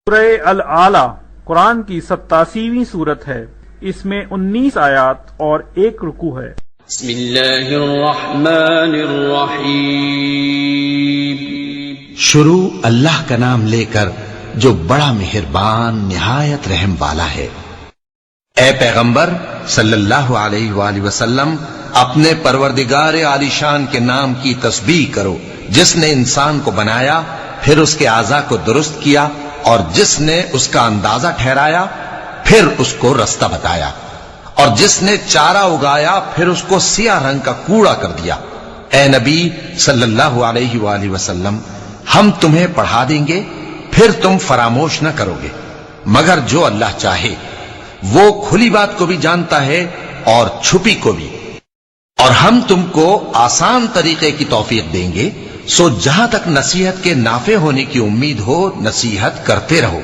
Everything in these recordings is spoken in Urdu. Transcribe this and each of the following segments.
سورہ الاعلی قرآن کی 87ویں صورت ہے۔ اس میں 19 آیات اور 1 رکوع ہے۔ بسم اللہ الرحمن الرحیم۔ شروع اللہ کا نام لے کر جو بڑا مہربان نہایت رحم والا ہے۔ اے پیغمبر صلی اللہ علیہ وآلہ وسلم، اپنے پروردگار عالی شان کے نام کی تسبیح کرو، جس نے انسان کو بنایا، پھر اس کے اعضاء کو درست کیا، اور جس نے اس کا اندازہ ٹھہرایا، پھر اس کو رستہ بتایا، اور جس نے چارہ اگایا، پھر اس کو سیاہ رنگ کا کوڑا کر دیا۔ اے نبی صلی اللہ علیہ وآلہ وسلم، ہم تمہیں پڑھا دیں گے، پھر تم فراموش نہ کرو گے، مگر جو اللہ چاہے۔ وہ کھلی بات کو بھی جانتا ہے اور چھپی کو بھی۔ اور ہم تم کو آسان طریقے کی توفیق دیں گے، سو جہاں تک نصیحت کے نافع ہونے کی امید ہو، نصیحت کرتے رہو۔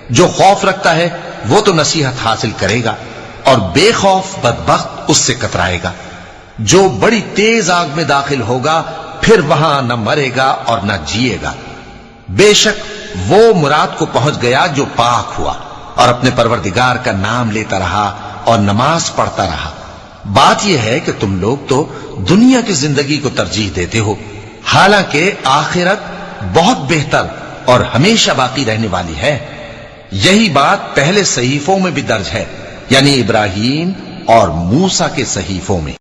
جو خوف رکھتا ہے وہ تو نصیحت حاصل کرے گا، اور بے خوف بدبخت اس سے کترائے گا۔ جو بڑی تیز آگ میں داخل ہوگا، پھر وہاں نہ مرے گا اور نہ جیے گا۔ بے شک وہ مراد کو پہنچ گیا جو پاک ہوا، اور اپنے پروردگار کا نام لیتا رہا اور نماز پڑھتا رہا۔ بات یہ ہے کہ تم لوگ تو دنیا کی زندگی کو ترجیح دیتے ہو، حالانکہ آخرت بہت بہتر اور ہمیشہ باقی رہنے والی ہے۔ یہی بات پہلے صحیفوں میں بھی درج ہے، یعنی ابراہیم اور موسیٰ کے صحیفوں میں۔